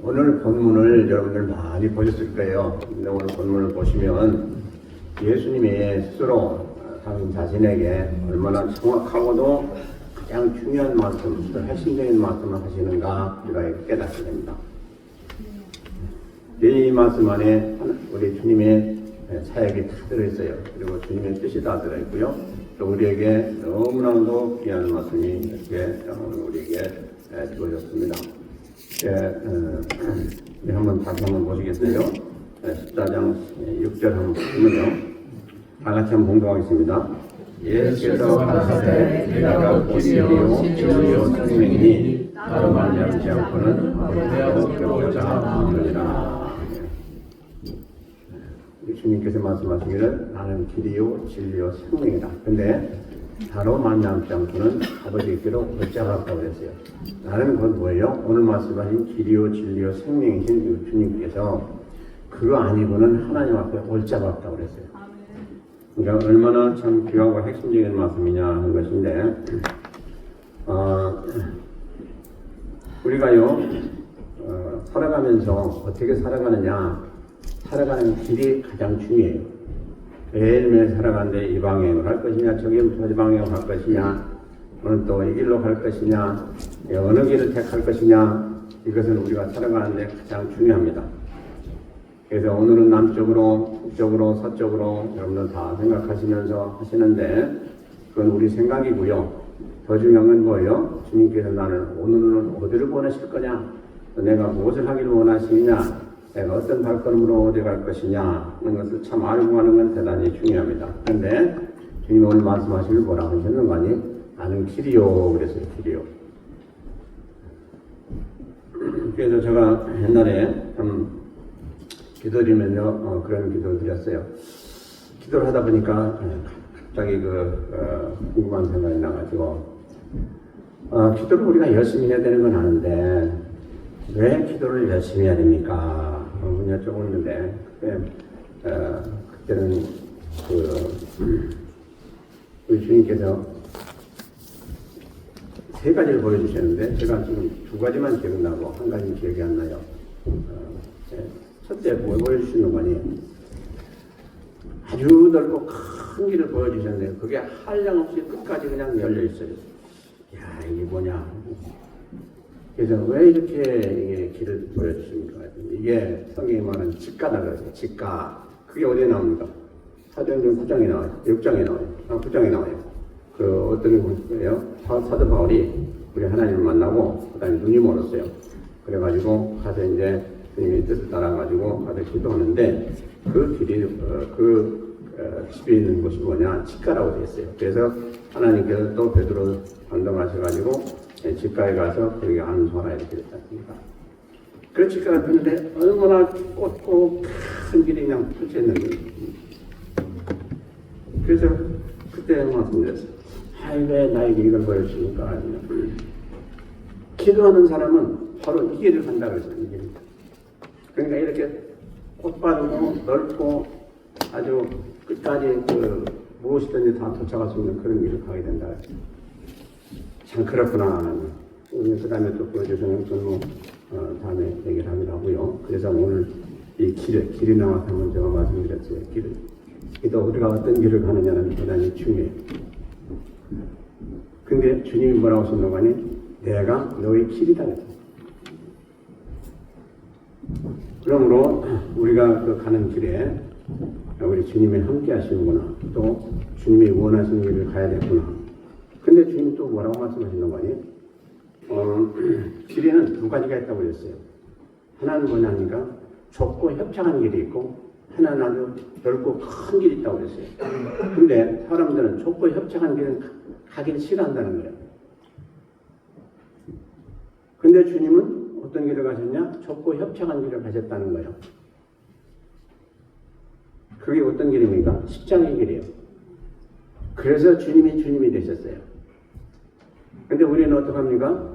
오늘 본문을 여러분들 많이 보셨을 거예요. 근데 오늘 본문을 보시면 예수님이 스스로 자신 자신에게 얼마나 정확하고도 가장 중요한 말씀, 핵심적인 말씀을 하시는가 우리가 깨닫게 됩니다. 이 말씀 안에 우리 주님의 사역이 다 들어있어요. 그리고 주님의 뜻이 다 들어있고요. 또 우리에게 너무나도 귀한 말씀이 이렇게 우리에게 주어졌습니다. 한번 다시 한번 보시겠어요? 14장 6절 한번 보시면요. 다 같이 한번 공부하겠습니다. 예수께서 가라사대 내가 길이요 진리요 생명이니 나로 말미암지 않고는 아버지께로 오고자 없느니라. 주님께서 말씀하시기를 나는 길이요 진리요 생명이다. 근데 나로 말미암지 않고는 아버지께로 올 자가 없다고 그랬어요. 나는 그건 뭐예요? 오늘 말씀하신 길이요 진리요 생명이신 주님께서 그거 아니고는 하나님 앞에 올 자가 없다고 그랬어요. 그러니까 얼마나 참 귀하고 핵심적인 말씀이냐 하는 것인데 우리가요 살아가면서 어떻게 살아가느냐, 살아가는 길이 가장 중요해요. 매일매일 살아가는데 이 방향으로 할 것이냐, 저기 방향으로 할 것이냐, 오늘 또 이 길로 갈 것이냐, 어느 길을 택할 것이냐, 이것은 우리가 살아가는데 가장 중요합니다. 그래서 오늘은 남쪽으로, 북쪽으로, 서쪽으로 여러분들 다 생각하시면서 하시는데 그건 우리 생각이고요. 더 중요한 건 뭐예요? 주님께서 나는 오늘은 어디를 보내실 거냐, 내가 무엇을 하기를 원하시느냐, 내가 어떤 발걸음으로 어디 갈 것이냐 하는 것을 참 알고 가는 건 대단히 중요합니다. 그런데 주님이 오늘 말씀하시길 뭐라고 하셨는 거 아니? 나는 길이요 그랬어요. 길이요. 그래서 제가 옛날에 좀 기도드리면요 그런 기도를 드렸어요. 기도를 하다 보니까 갑자기 궁금한 생각이 나가지고 기도를 우리가 열심히 해야 되는 건 아는데 왜 기도를 열심히 해야 됩니까? 그냥 여쭤봤는데 그때는 우리 주님께서 세 가지를 보여주셨는데 제가 지금 두 가지만 기억나고 한 가지는 기억이 안 나요. 첫째 뭘 보여주시는 거니? 아주 넓고 큰 길을 보여주셨는데 그게 한량없이 끝까지 그냥 열려 있어요. 야, 이게 뭐냐? 그래서 왜 이렇게 이게 길을 보여주십니까? 이게 성경이 말하는 직가다 그래서 직가. 그게 어디에 나옵니까? 사도행전 9장에 나와요. 6장에 나와요. 9장에 나와요. 어떤 게 보여요? 사도 바울이 우리 하나님을 만나고 그다음에 눈이 멀었어요. 그래가지고 가서 이제 주님의 뜻을 따라가지고 가서 기도하는데 그 길이 집에 있는 곳이 뭐냐? 직가라고 되어 있어요. 그래서 하나님께서 또 베드로 감동하셔가지고 직가에 가서 거기 안수하라 이렇게 됐습니다. 그 직가가 폈는데 얼마나 꽂고 큰 길이 그냥 펼쳐있는지. 그래서 그때 말씀드렸어요. 왜 나에게 이걸 보여주십니까? 기도하는 사람은 바로 이 길을 간다 그랬어요. 이 길. 그러니까 이렇게 꽃바르고 넓고 아주 끝까지 무엇이든지 다 도착할 수 있는 그런 길을 가게 된다. 참 그렇구나. 그 다음에 또 보여주시는 건 다음에 얘기를 하고요. 그래서 오늘 이 길이 나와서 한번 제가 말씀드렸어요. 또 우리가 어떤 길을 가느냐는 대단히 중요해요. 근데 주님이 뭐라고 하셨는가 하니? 내가 너의 길이다. 그러므로 우리가 가는 길에 우리 주님이 함께 하시는구나. 또 주님이 원하시는 길을 가야 되구나. 근데 주님 또 뭐라고 말씀하시는 거 아니에요? 길에는 두 가지가 있다고 그랬어요. 하나는 뭐냐니까 좁고 협착한 길이 있고 하나는 아주 넓고 큰 길이 있다고 그랬어요. 근데 사람들은 좁고 협착한 길은 가기를 싫어한다는 거예요. 근데 주님은 어떤 길을 가셨냐? 좁고 협착한 길을 가셨다는 거예요. 그게 어떤 길입니까? 십자가의 길이에요. 그래서 주님이 되셨어요. 근데 우리는 어떡합니까?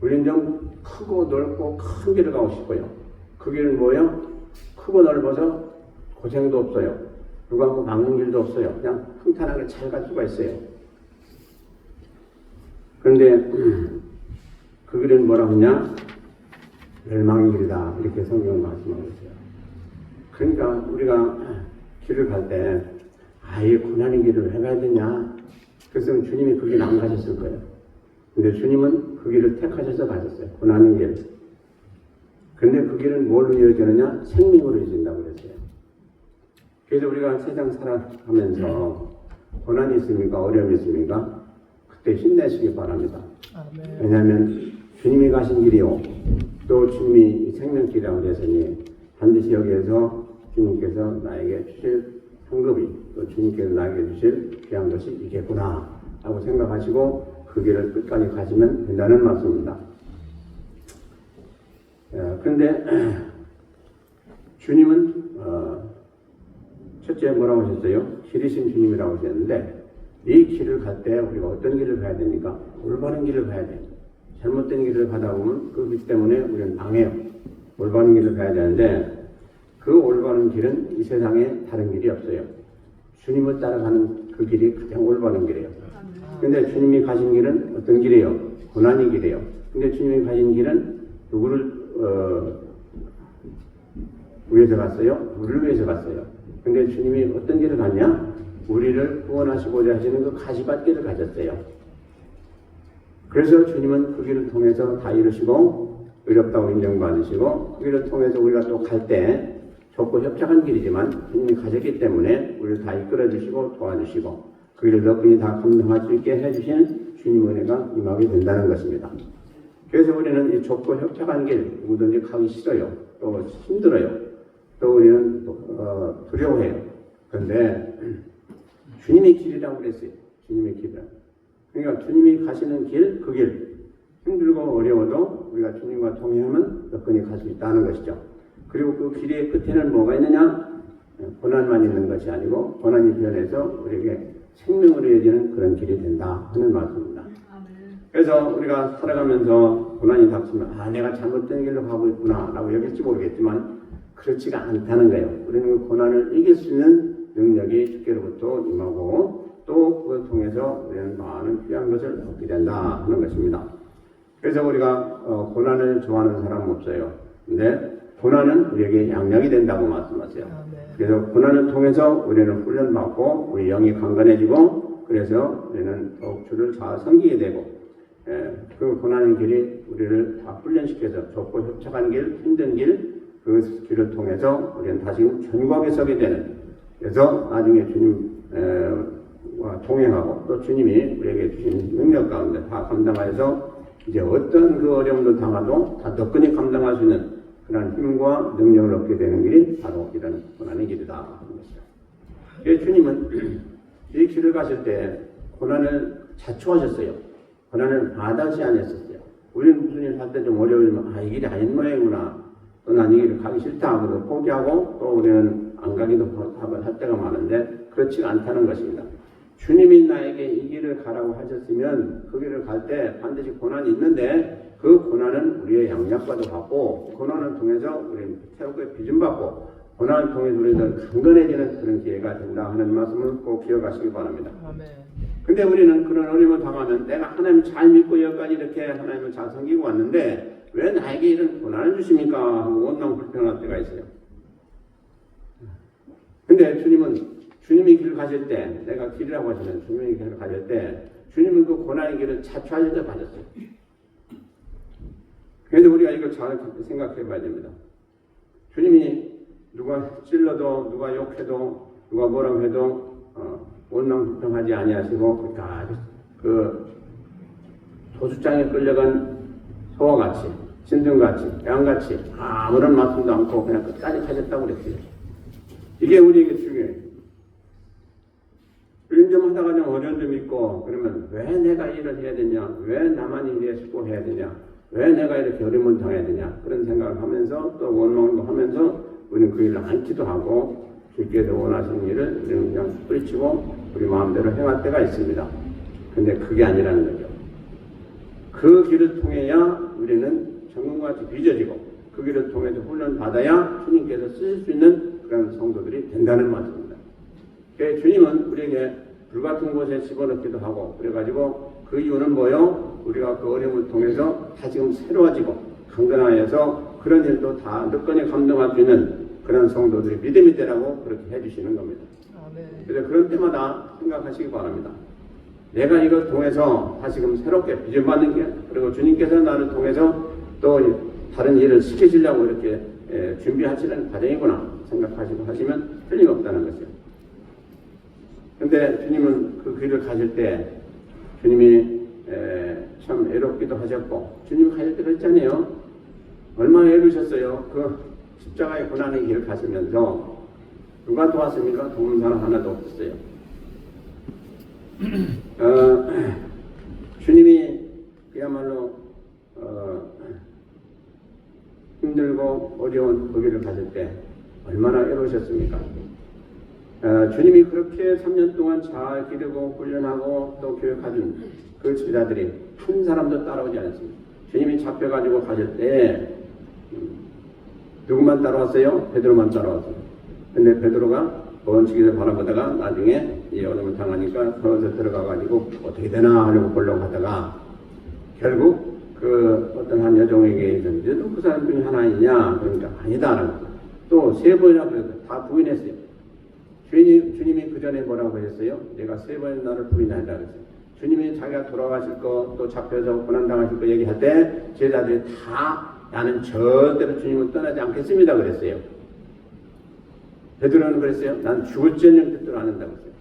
우리는 좀 크고 넓고 큰 길을 가고 싶어요. 그 길은 뭐예요? 크고 넓어서 고생도 없어요. 누가 뭐 막는 길도 없어요. 그냥 평탄하게 잘 갈 수가 있어요. 그런데 그 길은 뭐라고 하냐? 멸망의 길이다. 이렇게 성경 말씀하고 있어요. 그러니까 우리가 길을 갈 때, 이 고난의 길을 왜 가야 되냐? 그래서 주님이 그 길 안 가셨을 거예요. 근데 주님은 그 길을 택하셔서 가셨어요. 고난의 길. 근데 그 길은 뭘로 이어지느냐? 생명으로 이어진다고 그랬어요. 그래서 우리가 세상 살아가면서 고난이 있습니까? 어려움이 있습니까? 그때 힘내시기 바랍니다. 왜냐하면 주님이 가신 길이요. 또 주님이 생명길이라고 그랬으니 반드시 여기에서 주님께서 나에게 주실 상급이 또 주님께서 나에게 주실 귀한 것이 있겠구나 라고 생각하시고 그 길을 끝까지 가시면 된다는 말씀입니다. 그런데 주님은 첫째 뭐라고 하셨어요? 길이신 주님이라고 하셨는데 이 길을 갈 때 우리가 어떤 길을 가야 됩니까? 올바른 길을 가야 돼요. 잘못된 길을 가다 보면 그 길 때문에 우리는 망해요. 올바른 길을 가야 되는데 그 올바른 길은 이 세상에 다른 길이 없어요. 주님을 따라가는 그 길이 가장 올바른 길이에요. 근데 주님이 가신 길은 어떤 길이에요? 고난의 길이에요. 근데 주님이 가신 길은 누구를 위해서 갔어요? 우리를 위해서 갔어요. 근데 주님이 어떤 길을 갔냐? 우리를 구원하시고자 하시는 그 가시밭길을 가셨어요. 그래서 주님은 그 길을 통해서 다 이루시고 의롭다고 인정받으시고 그 길을 통해서 우리가 또 갈 때 좁고 협착한 길이지만 주님이 가셨기 때문에 우리를 다 이끌어 주시고 도와주시고 그 길을 너끈히 다 감당할 수 있게 해주신 주님 은혜가 임하게 된다는 것입니다. 그래서 우리는 이 좁고 협착한 길 누구든지 가기 싫어요. 또 힘들어요. 또 우리는 두려워해요. 그런데 주님의 길이라고 그랬어요. 주님의 길이라고. 그러니까 주님이 가시는 길, 그 길 힘들고 어려워도 우리가 주님과 동행하면 너끈히 갈 수 있다는 것이죠. 그리고 그 길의 끝에는 뭐가 있느냐? 고난만 있는 것이 아니고 고난이 변해서 우리에게 생명으로 이어지는 그런 길이 된다 하는 말씀입니다. 그래서 우리가 살아가면서 고난이 닥치면 내가 잘못된 길로 가고 있구나 라고 여길지 모르겠지만 그렇지가 않다는 거예요. 우리는 그 고난을 이길 수 있는 능력이 주께로부터 임하고 또 그걸 통해서 우리는 많은 귀한 것을 얻게 된다 하는 것입니다. 그래서 우리가 고난을 좋아하는 사람은 없어요. 근데 고난은 우리에게 양약이 된다고 말씀하세요. 그래서 고난을 통해서 우리는 훈련받고 우리 영이 강건해지고 그래서 우리는 더욱 주를 잘 섬기게 되고 그 고난의 길이 우리를 다 훈련시켜서 좁고 협착한 길, 힘든 길, 그 길을 통해서 우리는 다시금 견고하게 서게 되는 그래서 나중에 주님과 동행하고 또 주님이 우리에게 주신 능력 가운데 다 감당하여서 이제 어떤 그 어려움을 당하도 다 너끈히 감당할 수 있는 그런 힘과 능력을 얻게 되는 길이 바로 이런 고난의 길이다 하는 것이죠. 주님은 이 길을 가실 때 고난을 자초하셨어요. 고난을 마다하지 않았었어요. 우리는 무슨 일 할 때 좀 어려우면 이 길이 아닌 모양이구나. 또 난 이 길을 가기 싫다 하고 포기하고 또 우리는 안 가기도 할 때가 많은데 그렇지가 않다는 것입니다. 주님이 나에게 이 길을 가라고 하셨으면 그 길을 갈 때 반드시 고난이 있는데 그 고난은 우리의 양약과도 같고 고난을 통해서 우리는 새롭게 빚음받고 고난을 통해서 우리는 강건해지는 그런 기회가 된다 하는 말씀을 꼭 기억하시기 바랍니다. 근데 우리는 그런 어려움을 당하면 내가 하나님을 잘 믿고 여기까지 이렇게 하나님을 잘 섬기고 왔는데 왜 나에게 이런 고난을 주십니까? 하고 원망 불평할 때가 있어요. 근데 주님이 길을 가실 때 내가 길이라고 하시는 주님의 길을 가실 때 주님은 그 고난의 길을 자초하셔서 가셨어요. 그래서 우리가 이걸 잘 생각해 봐야 됩니다. 주님이 누가 찔러도 누가 욕해도 누가 뭐라고 해도 원망불평하지 아니하시고 그 도수장에 끌려간 소와 같이 진등같이 양같이 아무런 말씀도 않고 그냥 끝까지 가셨다고 그랬어요. 이게 우리에게 중요해요. 이런 점 하다가 좀 어려운 점 있고 그러면 왜 내가 일을 해야 되냐, 왜 나만 일에 수고해야 되냐, 왜 내가 이렇게 어려움을 당해야 되냐 그런 생각을 하면서 또 원망도 하면서 우리는 그 일을 안기도 하고 주께서 원하시는 일을 우리는 그냥 뿌리치고 우리 마음대로 행할 때가 있습니다. 근데 그게 아니라는 거죠. 그 길을 통해야 우리는 정금같이 빚어지고 그 길을 통해서 훈련받아야 주님께서 쓰실 수 있는 그런 성도들이 된다는 말씀입니다. 그래서 주님은 우리에게 불같은 곳에 집어넣기도 하고 그래가지고 그 이유는 뭐요? 우리가 그 어려움을 통해서 다시금 새로워지고 강건하여서 그런 일도 다 늦거니 감동할 수 있는 그런 성도들이 믿음이 되라고 그렇게 해주시는 겁니다. 그래서 그런 때마다 생각하시기 바랍니다. 내가 이걸 통해서 다시금 새롭게 빚을받는 게, 그리고 주님께서 나를 통해서 또 다른 일을 시키시려고 이렇게 준비하시는 과정이구나 생각하시고 하시면 틀림없다는 것이요. 근데 주님은 그 길을 가실 때 주님이 참 애롭기도 하셨고, 주님 가실 때 그랬잖아요. 얼마나 애로우셨어요. 그 십자가의 고난의 길을 가시면서 누가 도왔습니까? 도우는 사람 하나도 없었어요. 주님이 그야말로 힘들고 어려운 그 길을 가실 때 얼마나 애로우셨습니까? 주님이 그렇게 3년 동안 잘 기르고 훈련하고 또 교육하신 그 제자들이 한 사람도 따라오지 않았습니다. 주님이 잡혀가지고 가실 때 누구만 따라왔어요? 베드로만 따라왔어요. 근데 베드로가 번치기를 바라보다가 나중에 이 어려움을 당하니까 서서 들어가가지고 어떻게 되나 하려고 보려고 하다가 결국 그 어떤 한 여종에게 있는데 너 그 사람 중에 하나이냐? 그러니까 아니다라고 또 3번이나 그래서 다 부인했어요. 주님이 그 전에 뭐라고 하셨어요? 내가 3번 나를 부인한다 그랬어요. 주님이 자기가 돌아가실 거 또 잡혀서 고난당하실 거 얘기할 때 제자들이 다 나는 절대로 주님을 떠나지 않겠습니다 그랬어요. 베드로는 그랬어요. 난 죽을지언정 뜻대로 안 한다고 했어요.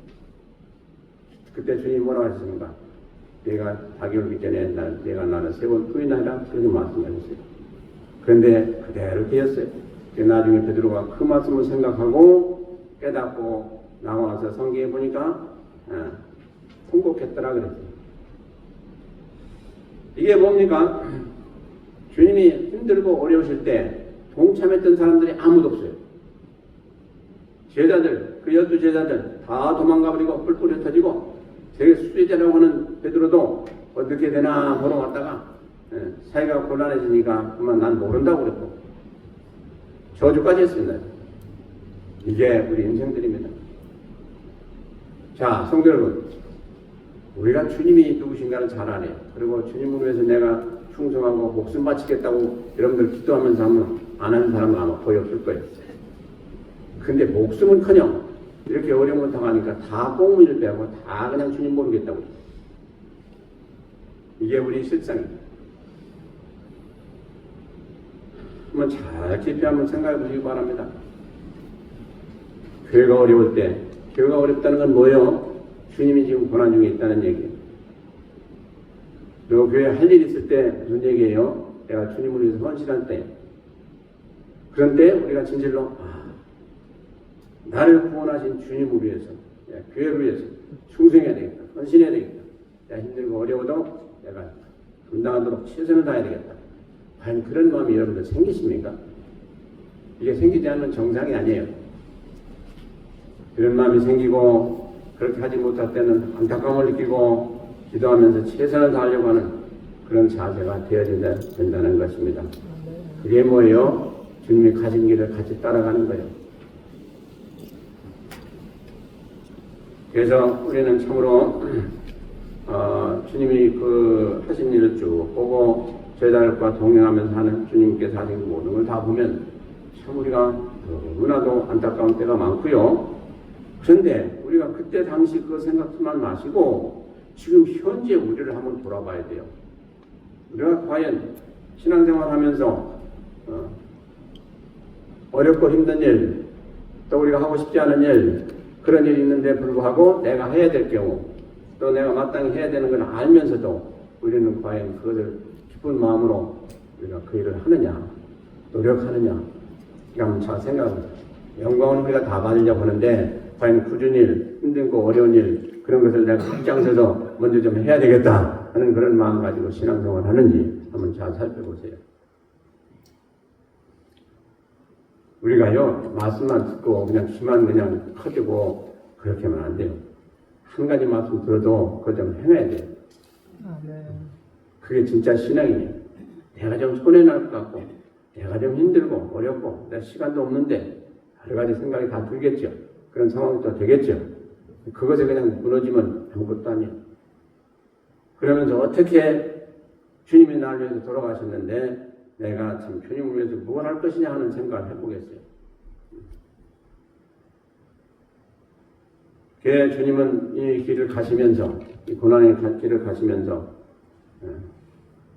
그때 주님이 뭐라고 하셨습니까? 내가 닭이 오기 전에 내가 나를 3번 부인하라 그렇게 말씀하셨어요. 그런데 그대로 되었어요. 나중에 베드로가 그 말씀을 생각하고 깨닫고 나와서 성경에 보니까 통곡했더라 그랬어요. 이게 뭡니까? 주님이 힘들고 어려우실 때 동참했던 사람들이 아무도 없어요. 제자들, 그 12제자들 다 도망가버리고 뿔뿔이 흩어지고 되게 수제자라고 하는 베드로도 어떻게 되나 보러 왔다가 사이가 곤란해지니까 그만 난 모른다고 그랬고 저주까지 했습니다. 이게 우리 인생들입니다. 자, 성도 여러분, 우리가 주님이 누구신가를 잘 알아요. 그리고 주님을 위해서 내가 충성하고 목숨 바치겠다고 여러분들 기도하면서 하면 안 하는 사람은 아마 거의 없을 거예요. 근데 목숨은커녕 이렇게 어려움을 당하니까 다 꽁무니를 빼고 다 그냥 주님 모르겠다고. 이게 우리 실상입니다. 한번 잘 깊이 한번 생각해 보시기 바랍니다. 교회가 어려울 때, 교회가 어렵다는 건 뭐예요? 주님이 지금 고난 중에 있다는 얘기예요. 그리고 교회에 할 일이 있을 때 무슨 얘기예요? 내가 주님을 위해서 헌신할 때. 그런 때 우리가 진실로 나를 구원하신 주님을 위해서, 교회를 위해서 충성해야 되겠다. 헌신해야 되겠다. 내가 힘들고 어려워도 내가 감당하도록 최선을 다해야 되겠다. 과연 그런 마음이 여러분들 생기십니까? 이게 생기지 않으면 정상이 아니에요. 그런 마음이 생기고 그렇게 하지 못할 때는 안타까움을 느끼고 기도하면서 최선을 다하려고 하는 그런 자세가 되어야 된다는 것입니다. 그게 뭐예요? 주님이 가신 길을 같이 따라가는 거예요. 그래서 우리는 참으로 주님이 그 하신 일을 쭉 보고 제자들과 동행하면서 하는 주님께서 하신 모든 걸 다 보면 참 우리가 너무나도 안타까운 때가 많고요. 그런데 우리가 그때 당시 그 생각만 마시고 지금 현재 우리를 한번 돌아봐야 돼요. 우리가 과연 신앙생활 하면서 어렵고 힘든 일, 또 우리가 하고 싶지 않은 일, 그런 일이 있는데 불구하고 내가 해야 될 경우, 또 내가 마땅히 해야 되는 걸 알면서도 우리는 과연 그것을 기쁜 마음으로 우리가 그 일을 하느냐, 노력하느냐, 한번 잘 생각합니다. 영광은 우리가 다 받으려고 하는데 과연 굳은 일, 힘들고 어려운 일, 그런 것을 내가 앞장서서 먼저 좀 해야 되겠다 하는 그런 마음 가지고 신앙생활을 하는지 한번 잘 살펴보세요. 우리가요, 말씀만 듣고 그냥 귀만 그냥 커지고 그렇게 하면 안 돼요. 한 가지 말씀 들어도 그걸 좀 행해야 돼요. 그게 진짜 신앙이에요. 내가 좀 손해날 것 같고, 내가 좀 힘들고 어렵고, 내가 시간도 없는데 여러 가지 생각이 다 들겠죠. 그런 상황이 또 되겠죠. 그것에 그냥 무너지면 아무것도 아니에요. 그러면서 어떻게 주님이 나를 위해서 돌아가셨는데 내가 참 주님을 위해서 뭘 할 것이냐 하는 생각을 해보겠어요. 주님은 이 길을 가시면서, 이 고난의 길을 가시면서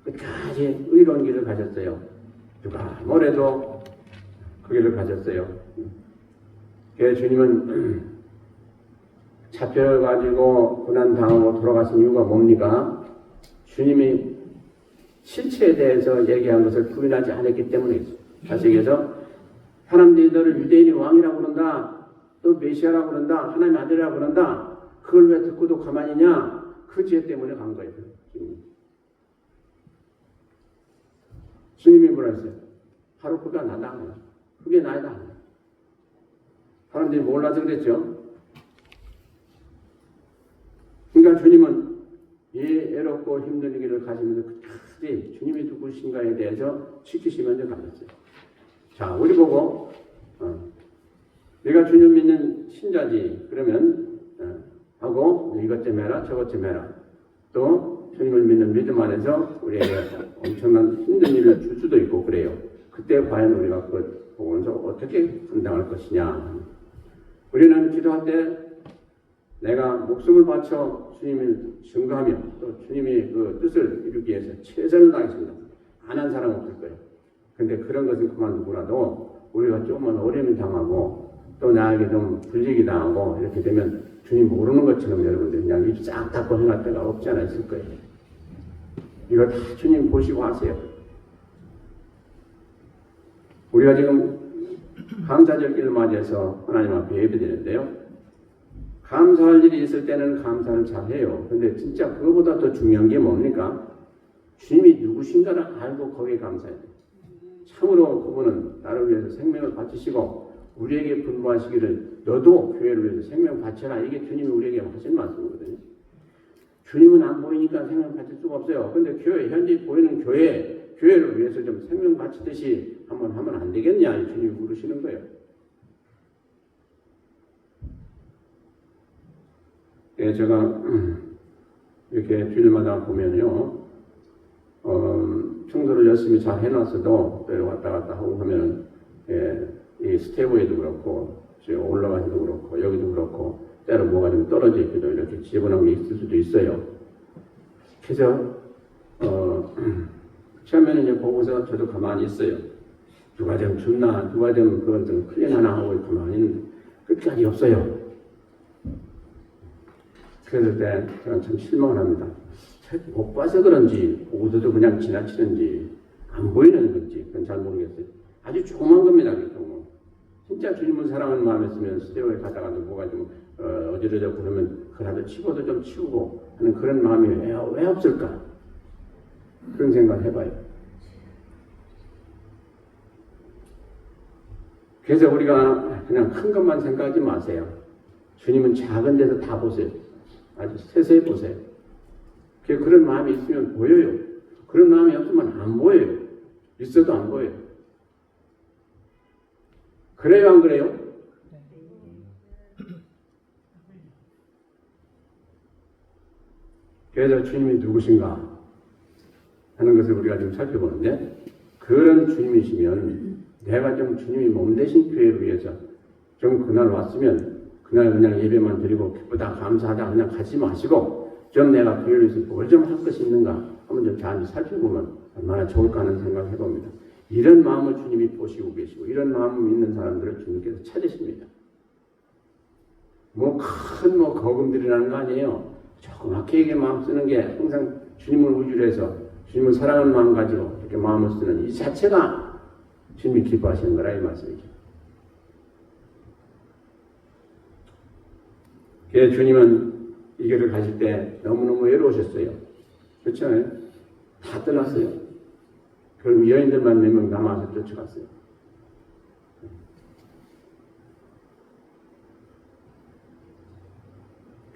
끝까지 의로운 길을 가셨어요. 누가 뭐래도 그 길을 가셨어요. 주님은 잡혀가지고 고난당하고 돌아가신 이유가 뭡니까? 주님이 실체에 대해서 얘기한 것을 부인하지 않았기 때문이죠. 다시 얘기해서 사람들이 너를 유대인의 왕이라고 그런다. 또 메시아라고 그런다. 하나님의 아들이라고 그런다. 그걸 왜 듣고도 가만히 있냐? 그 죄 때문에 간 거예요. 주님이 뭐라 했어요? 바로 그가 나다. 그게 나이다. 사람들이 몰라서 그랬죠. 그러니까 주님은 이 애롭고 힘든 길을 가시면서 끝까지 주님이 누구신가에 대해서 지키시면서 가셨어요. 자, 우리 보고 내가 주님 믿는 신자지 그러면 하고 이것 좀 해라 저것 좀 해라. 또 주님을 믿는 믿음 안에서 우리에게 엄청난 힘든 일을 줄 수도 있고 그래요. 그때 과연 우리가 그걸 보면서 어떻게 감당할 것이냐. 우리는 기도할 때 내가 목숨을 바쳐 주님을 증거하며 또 주님이 그 뜻을 이루기 위해서 최선을 다하겠습니다. 안 한 사람 없을 거예요. 근데 그런 것은 그만두고라도 우리가 조금만 어려움을 당하고 또 나에게 좀 불리기 당하고 이렇게 되면 주님 모르는 것처럼 여러분들 그냥 입 싹 닫고 행할 때가 없지 않아 있을 거예요. 이거 다 주님 보시고 하세요. 우리가 지금 감사절기를 맞이해서 하나님 앞에 예배드리는데요. 감사할 일이 있을 때는 감사를 잘 해요. 근데 진짜 그거보다 더 중요한 게 뭡니까? 주님이 누구신가를 알고 거기에 감사해야 돼요. 참으로 그분은 나를 위해서 생명을 바치시고 우리에게 분부하시기를 너도 교회를 위해서 생명 바쳐라. 이게 주님이 우리에게 하신 말씀이거든요. 주님은 안 보이니까 생명 바칠 수가 없어요. 근데 교회, 현재 보이는 교회를 위해서 좀 생명 바치듯이 한번 하면 안 되겠냐? 주님이 물으시는 거예요. 제가 이렇게 주일마다 보면요, 청소를 열심히 잘 해놨어도 왔다 갔다 하고 하면은 이 스테이브에도 그렇고 올라가기도 그렇고 여기도 그렇고 때로 뭐가 좀 떨어져 있기도 이렇게 지저분한 게 있을 수도 있어요. 그래서 처음에는 이제 보고서 저도 가만히 있어요. 누가 좀 줍나 누가 좀 그건 좀 클린하나 하고 가만히 있는데 끝까지 없어요. 그럴 때 저는 참 실망을 합니다. 못 봐서 그런지 보고서도 그냥 지나치는지 안 보이는 건지 그건 잘 모르겠어요. 아주 조그만 겁니다. 진짜 주님을 사랑하는 마음이 있으면 스테이오에 가다가도 뭐가 좀 어지러져 그러면 그라도 치고도 좀 치우고 하는 그런 마음이 왜 없을까? 그런 생각을 해봐요. 그래서 우리가 그냥 큰 것만 생각하지 마세요. 주님은 작은 데서 다 보세요. 아주 세세히 보세요. 그런 마음이 있으면 보여요. 그런 마음이 없으면 안 보여요. 있어도 안 보여요. 그래요, 안 그래요? 그래서 주님이 누구신가 하는 것을 우리가 좀 살펴보는데, 그런 주님이시면 내가 좀 주님이 몸되신 교회를 위해서 좀 그날 왔으면 그날 그냥 예배만 드리고 기쁘다 감사하다 그냥 가지 마시고 좀 내가 교회를 위해서 뭘 좀 할 것이 있는가 한번 좀 잘 살펴보면 얼마나 좋을까 하는 생각을 해봅니다. 이런 마음을 주님이 보시고 계시고 이런 마음을 있는 사람들을 주님께서 찾으십니다. 큰 거금들이라는 거 아니에요. 조그맣게 마음 쓰는 게 항상 주님을 의지로 해서 주님을 사랑하는 마음 가지고 이렇게 마음을 쓰는 이 자체가 주님이 기뻐하시는 거라 이 말씀이죠. 그래서 주님은 이 길을 가실 때 너무너무 외로우셨어요. 그렇죠? 다 떠났어요. 결국 여인들만 몇 명 남아서 쫓아갔어요.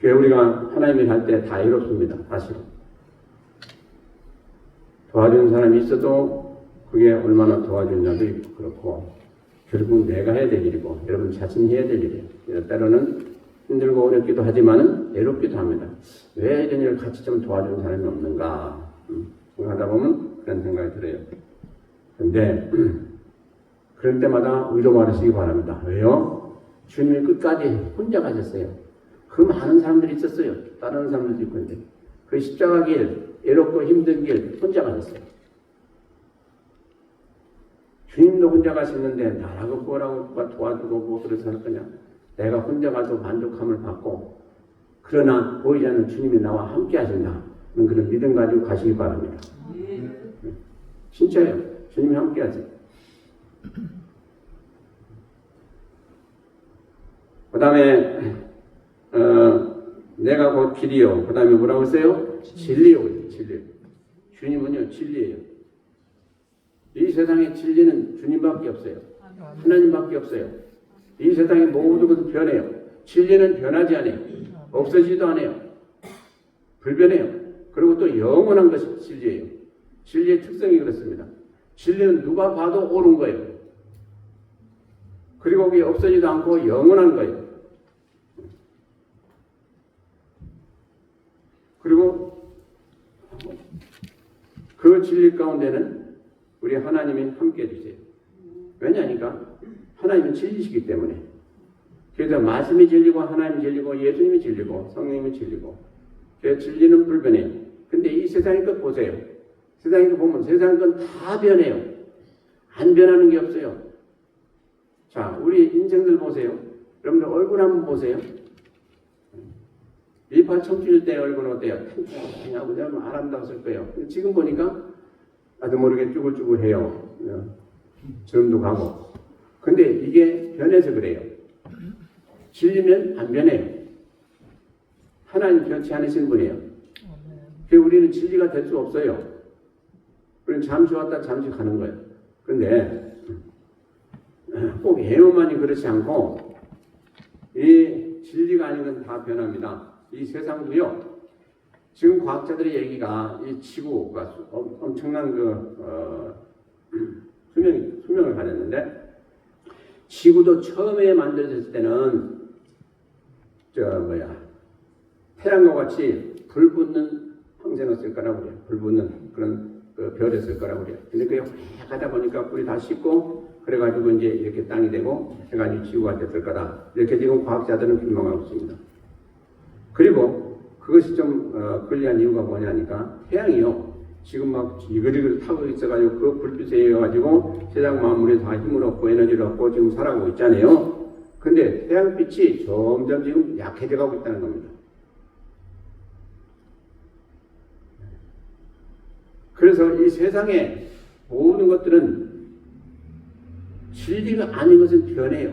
그래서 우리가 하나님이 갈 때 다 외롭습니다. 사실은. 도와주는 사람이 있어도 그게 얼마나 도와주냐도 있고 그렇고 결국은 내가 해야 될 일이고 여러분 자신이 해야 될 일이에요. 때로는 힘들고 어렵기도 하지만은 외롭기도 합니다. 왜 이런 일을 같이 좀 도와주는 사람이 없는가 하다 보면 그런 생각이 들어요. 근데 그런 때마다 위로받으시기 바랍니다. 왜요? 주님이 끝까지 혼자 가셨어요. 그 많은 사람들이 있었어요. 다른 사람들도 있고 있는데 그 십자가 길, 외롭고 힘든 길 혼자 가셨어요. 주님도 혼자 가셨는데 나라고 뭐라고 도와주고 뭐 그래서 할 거냐. 내가 혼자 가도 만족함을 받고 그러나 보이지 않는 주님이 나와 함께 하신다. 그런 믿음 가지고 가시기 바랍니다. 진짜요. 주님이 함께 하세요. 그 다음에 내가 곧 길이요. 그 다음에 뭐라고 했어요? 진리요. 진리. 주님은요 진리예요. 이 세상에 진리는 주님밖에 없어요. 하나님밖에 없어요. 이 세상의 모든 것은 변해요. 진리는 변하지 않아요. 없어지지도 않아요. 불변해요. 그리고 또 영원한 것이 진리예요. 진리의 특성이 그렇습니다. 진리는 누가 봐도 옳은 거예요. 그리고 그게 없어지지도 않고 영원한 거예요. 그리고 그 진리 가운데는 우리 하나님이 함께 해주세요. 왜냐하니까 하나님은 진리시기 때문에. 그래서 말씀이 진리고 하나님이 진리고 예수님이 진리고 성령님이 진리고 그 진리는 불변해요. 근데 이 세상의 것 보세요. 세상의 것 보면 세상의 건 다 변해요. 안 변하는 게 없어요. 자, 우리 인생들 보세요. 여러분들 얼굴 한번 보세요. 28 청춘일 때 얼굴은 어때요? 탱탱하고 너무 아름다웠을 거예요. 지금 보니까 나도 모르게 쭈글쭈글해요. 주름도 가고. 근데 이게 변해서 그래요. 진리면 안 변해요. 하나님 변치 않으신 분이에요. 그래서 우리는 진리가 될 수 없어요. 우리는 잠시 왔다 잠시 가는 거예요. 근데 꼭 예언만이 그렇지 않고 이 진리가 아닌 건 다 변합니다. 이 세상도요. 지금 과학자들의 얘기가 이 지구가 엄청난 수명을 가졌는데 지구도 처음에 만들어졌을 때는 태양과 같이 불 붙는 항생이었을 거라고 그래요. 불 붙는 그런 별이었을 거라고 그래요. 근데 그게 확 가다 보니까 불이 다 식고 그래가지고 이제 이렇게 땅이 되고 해가지고 지구가 됐을 거다. 이렇게 지금 과학자들은 규명하고 있습니다. 그리고 그것이 좀 권리한 이유가 뭐냐니까 태양이요. 지금 막 이글이글 타고 있어가지고 그 불빛에 의해가지고 세상 만물에 다 힘을 얻고 에너지를 얻고 지금 살아가고 있잖아요. 근데 태양빛이 점점 지금 약해져 가고 있다는 겁니다. 그래서 이 세상의 모든 것들은 진리가 아닌 것은 변해요.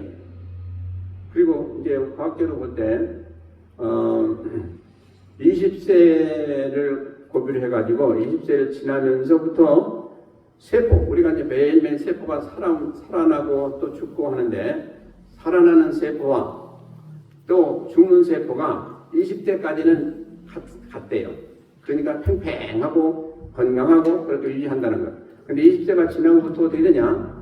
그리고 이제 과학적으로 볼 때 20세를 고비를 해가지고 20세를 지나면서부터 세포, 우리가 이제 매일매일 세포가 살아나고 또 죽고 하는데 살아나는 세포와 또 죽는 세포가 20대까지는 같대요. 그러니까 팽팽하고 건강하고 그렇게 유지한다는 거예요. 근데 20세가 지나고부터 어떻게 되냐?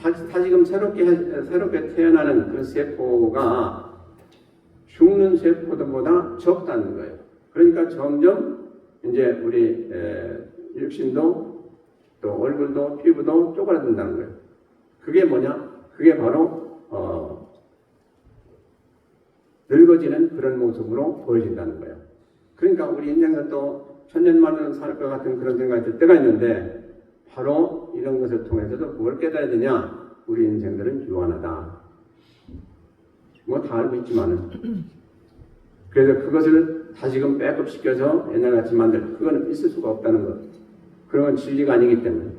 다시금 새롭게 태어나는 그 세포가 죽는 세포들보다 적다는 거예요. 그러니까 점점 이제 우리 육신도 또 얼굴도 피부도 쪼그라든다는 거예요. 그게 뭐냐? 그게 바로 늙어지는 그런 모습으로 보여진다는 거예요. 그러니까 우리 인생은 또 천년만년 살 것 같은 그런 생각이 들 때가 있는데 바로 이런 것을 통해서도 뭘 깨달아야 되냐? 우리 인생들은 유한하다. 뭐 다 알고 있지만은 그래서 그것을 다시금 백업시켜서 옛날같이 만들 그건 있을 수가 없다는 것. 그런 건 진리가 아니기 때문에.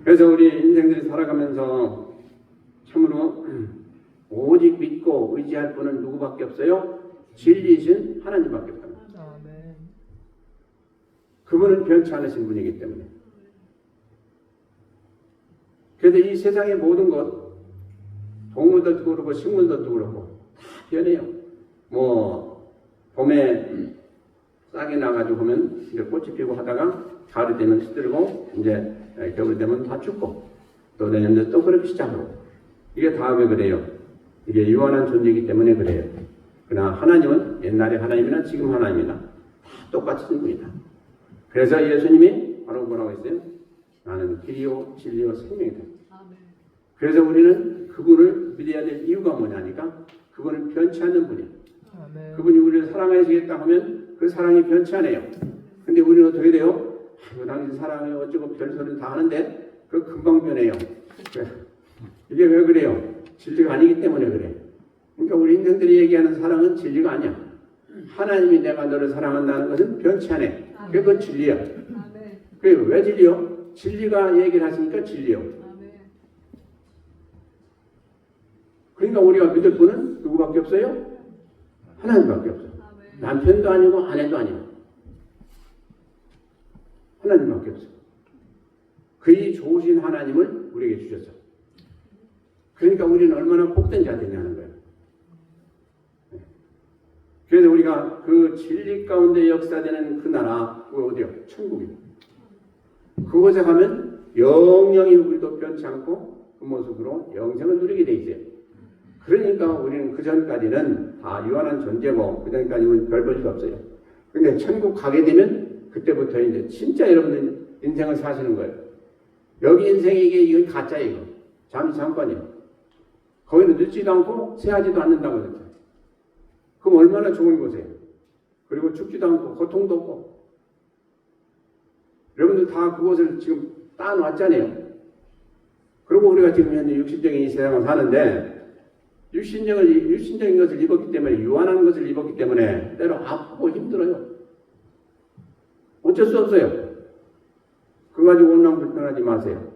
그래서 우리 인생들이 살아가면서 참으로 오직 믿고 의지할 분은 누구밖에 없어요? 진리이신 하나님밖에 없다. 그분은 변치 않으신 분이기 때문에. 그래서 이 세상의 모든 것, 동물도 그렇고 식물도 그렇고 다 변해요. 뭐 봄에 싹이 나가지고 보면 이제 꽃이 피고 하다가 가을이 되면 시들고 이제 겨울이 되면 다 죽고 또 내년에 또 그렇게 시작하고 이게 다 왜 그래요? 이게 유한한 존재이기 때문에 그래요. 그러나 하나님은 옛날의 하나님이나 지금 하나님이나 다 똑같은 분이다. 그래서 예수님이 바로 뭐라고 했어요? 나는 길이요 진리요 생명이다. 아멘. 그래서 우리는 그분을 믿어야 될 이유가 뭐냐니까 그분은 변치 않는 분이야. 아멘. 그분이 우리를 사랑하시겠다 하면 그 사랑이 변치 않아요. 근데 우리는 어떻게 돼요? 아이고 당신 사랑해 어쩌고 별소리는 다 하는데 그 금방 변해요. 이게 왜 그래요? 진리가 아니기 때문에 그래. 그러니까 우리 인생들이 얘기하는 사랑은 진리가 아니야. 하나님이 내가 너를 사랑한다는 것은 변치 않아. 그건 진리야. 아멘. 그게 왜 진리요? 진리가 얘기를 하시니까 진리요. 아멘. 그러니까 우리가 믿을 분은 누구밖에 없어요? 하나님밖에 없어. 아멘. 남편도 아니고 아내도 아니고 하나님밖에 없어. 그이 좋으신 하나님을 우리에게 주셨어. 그러니까 우리는 얼마나 복된 자들이냐는 거예요. 그래서 우리가 그 진리 가운데 역사되는 그 나라, 그 어디요? 천국이요. 그곳에 가면 영영이 우리도 변치 않고 그 모습으로 영생을 누리게 돼 있어요. 그러니까 우리는 그 전까지는 다 유한한 존재고 그 전까지는 별 볼 수 없어요. 근데 천국 가게 되면 그때부터 이제 진짜 여러분들 인생을 사시는 거예요. 여기 인생이 이건 가짜예요. 이거. 잠깐이에요. 거기는 늦지도 않고 새하지도 않는다고 그랬죠. 그럼 얼마나 좋은 곳이에요. 그리고 죽지도 않고 고통도 없고. 여러분들 다 그곳을 지금 따놓았잖아요. 그리고 우리가 지금 현재 육신적인 이 세상을 사는데 육신적인 것을 입었기 때문에 유한한 것을 입었기 때문에 때로 아프고 힘들어요. 어쩔 수 없어요. 그거 가지고 원망 불평하지 마세요.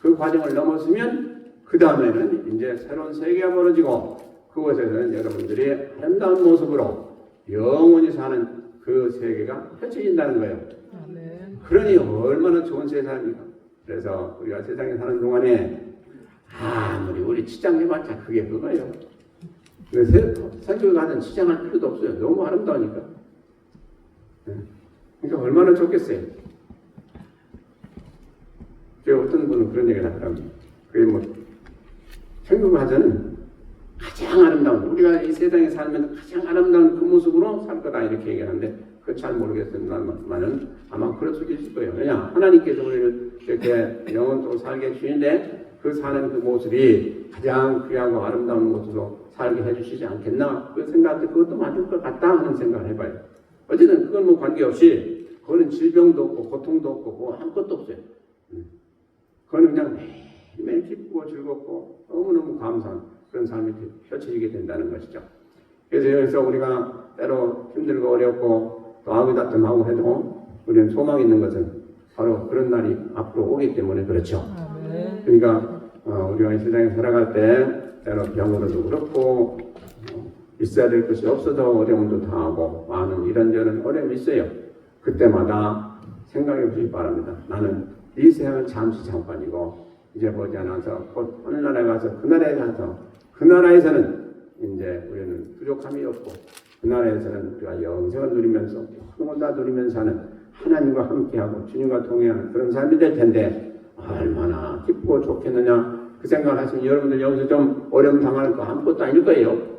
그 과정을 넘었으면 그 다음에는 이제 새로운 세계가 벌어지고 그곳에서는 여러분들이 아름다운 모습으로 영원히 사는 그 세계가 펼쳐진다는 거예요. 아멘. 그러니 얼마나 좋은 세상입니까? 그래서 우리가 세상에 사는 동안에 아무리 우리 치장해봤자 그게 그거예요. 선교에 가든 치장할 필요도 없어요. 너무 아름다우니까. 그러니까 얼마나 좋겠어요. 어떤 분은 그런 얘기를 하더라고요. 그게 뭐 천국 가서는 가장 아름다운 우리가 이 세상에 살면서 가장 아름다운 그 모습으로 살 거다 이렇게 얘기하는데 그건 잘 모르겠습니다만은 아마 그럴 수도 있을 거예요. 왜냐 하나님께서 우리를 이렇게 영원토록 살게 해주시는데 그 사는 그 모습이 가장 귀하고 아름다운 모습으로 살게 해주시지 않겠나 그 생각할 때 그것도 맞을 것 같다 하는 생각을 해봐요. 어쨌든 그건 뭐 관계없이 그거는 질병도 없고 고통도 없고 뭐 아무것도 없어요. 그거는 그냥 매일매일 기쁘고 즐겁고 너무너무 감사한 그런 삶이 펼쳐지게 된다는 것이죠. 그래서 여기서 우리가 때로 힘들고 어렵고 또 아귀다툼하고 해도 우리는 소망이 있는 것은 바로 그런 날이 앞으로 오기 때문에 그렇죠. 아멘. 그러니까 우리가 이 세상에 살아갈 때 때로 병으로도 그렇고 있어야 될 것이 없어서 어려움도 당하고 많은 이런저런 어려움이 있어요. 그때마다 생각해 보시기 바랍니다. 나는 이 세상은 잠시 잠깐이고 이제 보지 않아서 곧 어느 나라에 가서 그 나라에 가서 그 나라에서는 이제 우리는 부족함이 없고 그 나라에서는 우리가 영생을 누리면서 영원을 다 누리면서 하는 하나님과 함께하고 주님과 동행하는 그런 삶이 될 텐데 얼마나 기쁘고 좋겠느냐 그 생각을 하시면 여러분들 여기서 좀 어려움 당할 거 아무것도 아닐 거예요.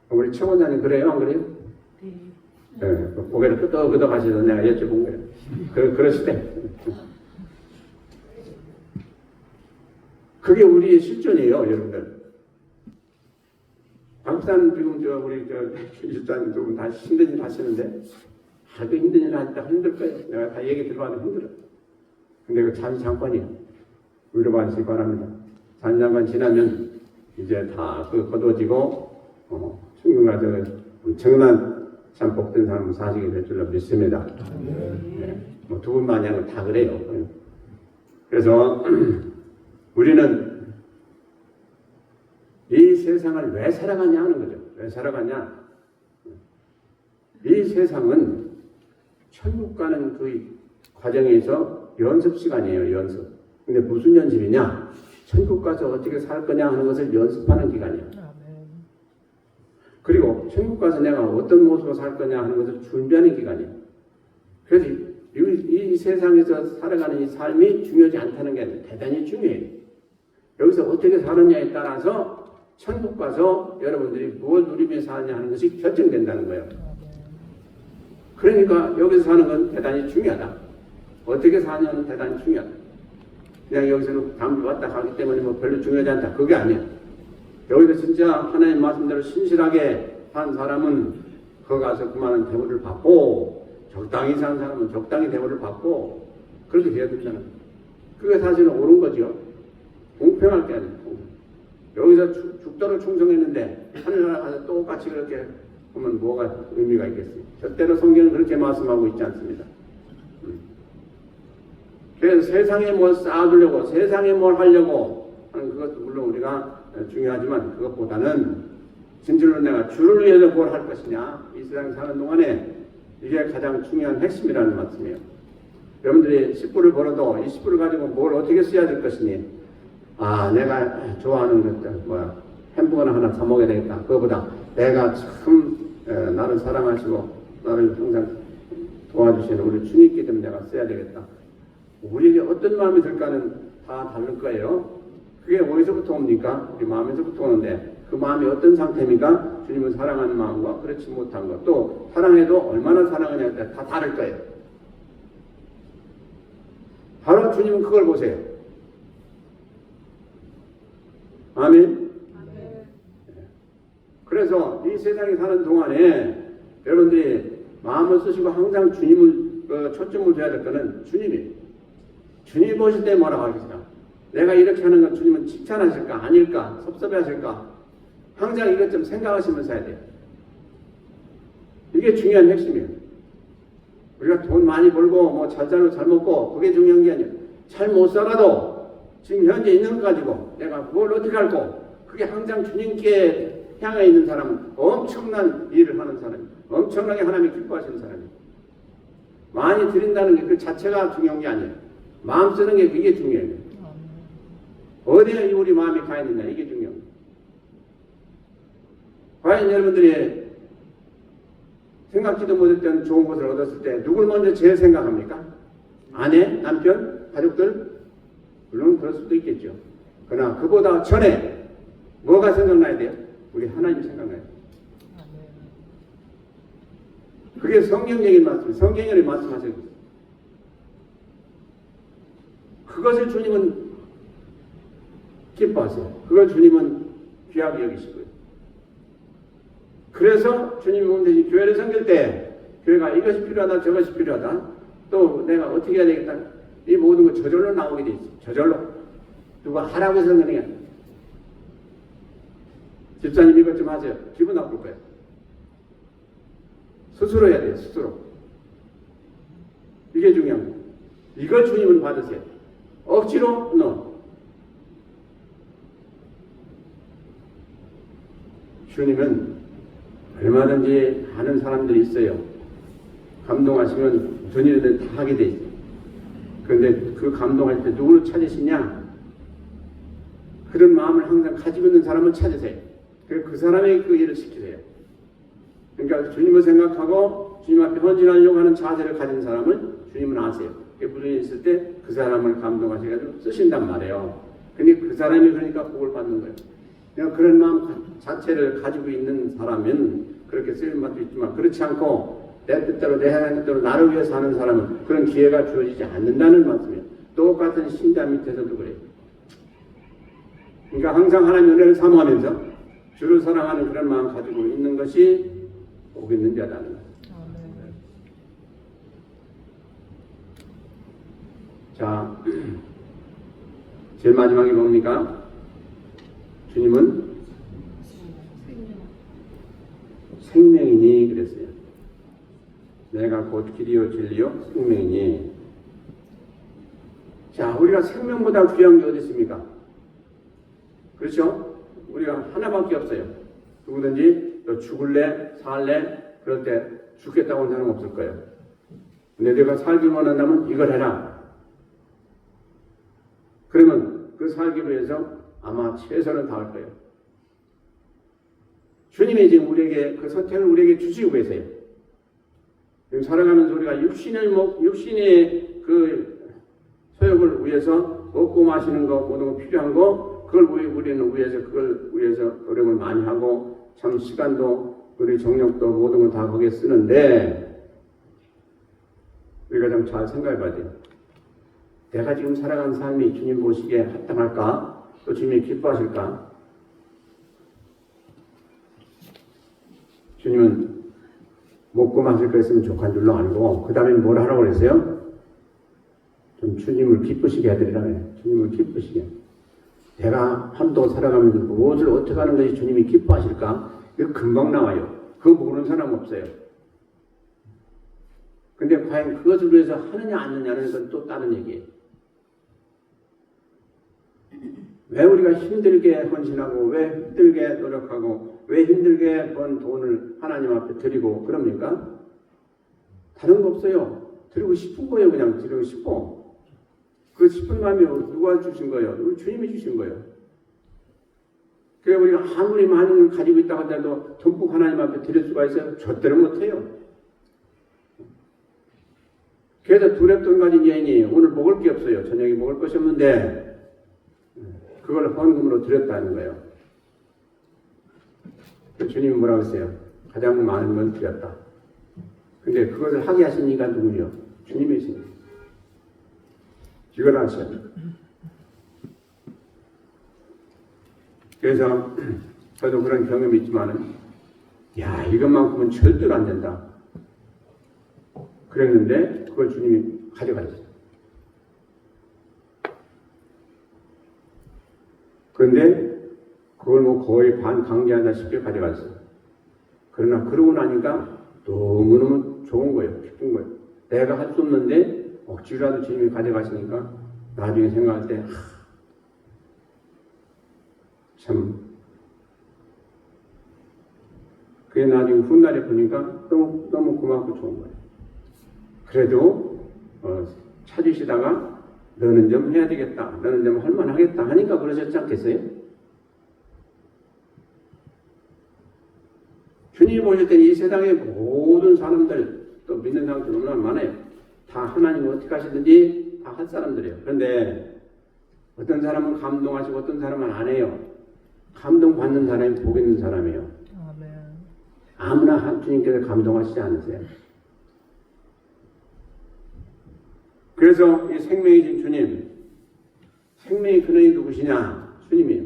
우리 최 원장님 그래요? 안 그래요? 네. 고개를 끄덕끄덕 하셔서 내가 여쭤본 거예요. 그러실 때 그게 우리의 실존이에요, 여러분들. 박산 지금 우리 기술자님 두 분 다 힘든 일 하시는데 그 힘든 일 하니까 힘들 거예요. 내가 다 얘기 들어봤는데 힘들어. 근데 그 잠깐이에요. 위로받으시기 바랍니다. 잠깐 지나면 이제 다 거두어지고 천국 가서 엄청난 참 복된 삶을 사시게 될 줄로 믿습니다. 네. 뭐 두 분만이 아니고 다 그래요. 그래서 우리는 이 세상을 왜 살아가냐 하는 거죠. 왜 살아가냐? 이 세상은 천국 가는 그 과정에서 연습 시간이에요. 연습. 근데 무슨 연습이냐? 천국 가서 어떻게 살 거냐 하는 것을 연습하는 기간이에요. 그리고 천국 가서 내가 어떤 모습으로 살 거냐 하는 것을 준비하는 기간이에요. 그래서 이 세상에서 살아가는 이 삶이 중요하지 않다는 게 아니라 대단히 중요해요. 여기서 어떻게 사느냐에 따라서 천국 가서 여러분들이 무엇을 누리며 사느냐 하는 것이 결정된다는 거예요. 그러니까 여기서 사는 건 대단히 중요하다. 어떻게 사냐는 대단히 중요하다. 그냥 여기서는 담비 왔다 가기 때문에 뭐 별로 중요하지 않다. 그게 아니야. 여기서 진짜 하나님 말씀대로 신실하게 산 사람은 거기 가서 그만한 대우를 받고, 적당히 산 사람은 적당히 대우를 받고, 그렇게 되어야 된다는 거예요. 그게 사실은 옳은 거죠. 공평할 게 아니에요. 여기서 죽도록 충성했는데 하늘나라 가서 똑같이 그렇게 하면 뭐가 의미가 있겠어요? 절대로 성경은 그렇게 말씀하고 있지 않습니다. 그래서 세상에 뭘 쌓아두려고, 세상에 뭘 하려고 하는 그것도 물론 우리가 중요하지만, 그것보다는 진실로 내가 주를 위해서 뭘 할 것이냐, 이 세상에 사는 동안에 이게 가장 중요한 핵심이라는 말씀이에요. 여러분들이 10불을 벌어도 이 10불을 가지고 뭘 어떻게 써야 될 것이니, 내가 좋아하는 것, 햄버거나 하나 사 먹어야 되겠다. 그거보다 내가 참 나를 사랑하시고 나를 항상 도와주시는 우리 주님께 좀 내가 써야 되겠다. 우리에게 어떤 마음이 들까는 다 다를 거예요. 그게 어디서부터 옵니까? 우리 마음에서부터 오는데, 그 마음이 어떤 상태입니까? 주님을 사랑하는 마음과 그렇지 못한 것, 또 사랑해도 얼마나 사랑하냐에 따라 다 다를 거예요. 바로 주님은 그걸 보세요. 아멘. 그래서 이 세상에 사는 동안에 여러분들이 마음을 쓰시고 항상 주님을 초점을 둬야 될 거는 주님이에요. 주님 보실 때 뭐라고 하겠습니까? 내가 이렇게 하는 건 주님은 칭찬하실까? 아닐까? 섭섭해 하실까? 항상 이것 좀 생각하시면서 해야 돼요. 이게 중요한 핵심이에요. 우리가 돈 많이 벌고 뭐 잘 살고 잘 먹고 그게 중요한 게 아니에요. 잘 못 살아도 지금 현재 있는 것 가지고 내가 뭘 어떻게 할고, 그게 항상 주님께 향해 있는 사람은 엄청난 일을 하는 사람이에요. 엄청나게 하나님이 기뻐하시는 사람이에요. 많이 드린다는 게 그 자체가 중요한 게 아니에요. 마음 쓰는 게 그게 중요해요. 어디에 우리 마음이 가 있느냐, 이게 중요합니다. 과연 여러분들이 생각지도 못했던 좋은 것을 얻었을 때 누굴 먼저 제일 생각합니까? 아내, 남편, 가족들? 물론 그럴 수도 있겠죠. 그러나 그보다 전에 뭐가 생각나야 돼요? 우리 하나님 생각나야 돼요. 그게 성경적인 말씀, 성경이 말씀하세요. 그것을 주님은 기뻐하세요. 그걸 주님은 귀하게 여기시고요. 그래서 주님이 보면 교회를 섬길 때 교회가 이것이 필요하다, 저것이 필요하다, 또 내가 어떻게 해야 되겠다, 이 모든 거 저절로 나오게 돼 있어요. 저절로. 누가 하라고 해서 그러는 게 아니에요. 집사님 이것 좀 하세요. 기분 나쁠 거예요. 스스로 해야 돼요. 스스로. 이게 중요한 거예요. 이걸 주님은 받으세요. 억지로 no. 주님은 얼마든지 하는 사람들이 있어요. 감동하시면 어떤 일이든 다 하게 돼 있어요. 그런데 그 감동할 때 누구를 찾으시냐? 그런 마음을 항상 가지고 있는 사람을 찾으세요. 그 사람에게 그 일을 시키세요. 그러니까 주님을 생각하고 주님 앞에 헌신하려고 하는 자세를 가진 사람은 주님은 아세요. 무슨 일이 있을 때 그 사람을 감동하셔가지고 쓰신단 말이에요. 근데 그 사람이 그러니까 복을 받는 거예요. 그냥 그런 마음 자체를 가지고 있는 사람은 그렇게 쓰임받도 있지만, 그렇지 않고 내 뜻대로 내 하나님 뜻대로 나를 위해서 하는 사람은 그런 기회가 주어지지 않는다는 말씀이에요. 똑같은 신자 밑에서도 그래요. 그러니까 항상 하나님의 은혜를 사모하면서 주를 사랑하는 그런 마음 가지고 있는 것이 복 있는 자라는 거예요. 자, 제일 마지막에 뭡니까? 주님은 생명이니 그랬어요. 내가 곧 길이요 진리요 생명이니. 자, 우리가 생명보다 귀한 게 어디 있습니까? 그렇죠? 우리가 하나밖에 없어요. 누구든지 너 죽을래 살래 그럴 때 죽겠다고 하는 사람은 없을 거예요. 근데 내가 살기를 원한다면 이걸 해라. 그러면 그 살기 위해서 아마 최선을 다할 거예요. 주님이 지금 우리에게 그 선택을 우리에게 주시고 계세요. 지금 살아가면서 우리가 육신의 그 소욕을 위해서 먹고 마시는 거 모든 거 필요한 거, 그걸 우리는 위해서 그걸 위해서 노력을 많이 하고 참 시간도 우리 정력도 모든 걸 다 거기에 쓰는데, 우리가 좀 잘 생각해 봐야 돼요. 내가 지금 살아가는 삶이 주님 보시기에 합당할까? 또 주님이 기뻐하실까? 주님은 먹고 마실 거 있으면 족한 줄로 알고 그 다음에 뭘 하라고 그랬어요? 좀 주님을 기쁘시게 해드리라며. 주님을 기쁘시게. 내가 한도 살아가면서 무엇을 어떻게 하는 것이 주님이 기뻐하실까? 이거 금방 나와요. 그거 모르는 사람 없어요. 근데 과연 그것을 위해서 하느냐 안 하느냐는 건 또 다른 얘기예요. 왜 우리가 힘들게 헌신하고 왜 힘들게 노력하고 왜 힘들게 번 돈을 하나님 앞에 드리고 그럽니까? 다른 거 없어요. 드리고 싶은 거예요. 그냥 드리고 싶어. 그 싶은 마음이 누가 주신 거예요? 우리 주님이 주신 거예요. 그래 우리가 아무리 많은 걸 가지고 있다고 하더라도 듬뿍 하나님 앞에 드릴 수가 있어요? 절대로 못해요. 그래서 두랩돈 가진 여인이 오늘 먹을 게 없어요. 저녁에 먹을 것이 없는데 그걸 헌금으로 드렸다는 거예요. 주님이 뭐라고 했어요? 가장 많은 건 드렸다. 근데 그것을 하게 하신 이가 누구요? 주님이십니다. 이걸 아셔야 돼요. 그래서 저도 그런 경험이 있지만은 야 이것만큼은 절대로 안 된다. 그랬는데 그걸 주님이 가져가셨어요. 그런데 그걸 뭐 거의 반강제하다시피 가져갔어요. 그러나 그러고 나니까 너무너무 좋은 거예요. 기쁜 거예요. 내가 할 수 없는데 억지로라도 주님이 가져가시니까 나중에 생각할 때 참 그게 나중에 훗날에 보니까 너무 고맙고 좋은 거예요. 그래도 찾으시다가 너는 좀 해야 되겠다. 너는 좀 할만하겠다 하니까 그러셨지 않겠어요? 주님이 보실 때는 이 세상의 모든 사람들 또 믿는 사람들 얼마나 많아요. 다 하나님이 어떻게 하시든지 다 할 사람들이에요. 그런데 어떤 사람은 감동하시고 어떤 사람은 안 해요. 감동받는 사람이 복 있는 사람이에요. 아멘. 아무나 주님께서 감동하시지 않으세요. 그래서 이 생명이신 주님, 생명의 근원이 누구시냐? 주님이에요.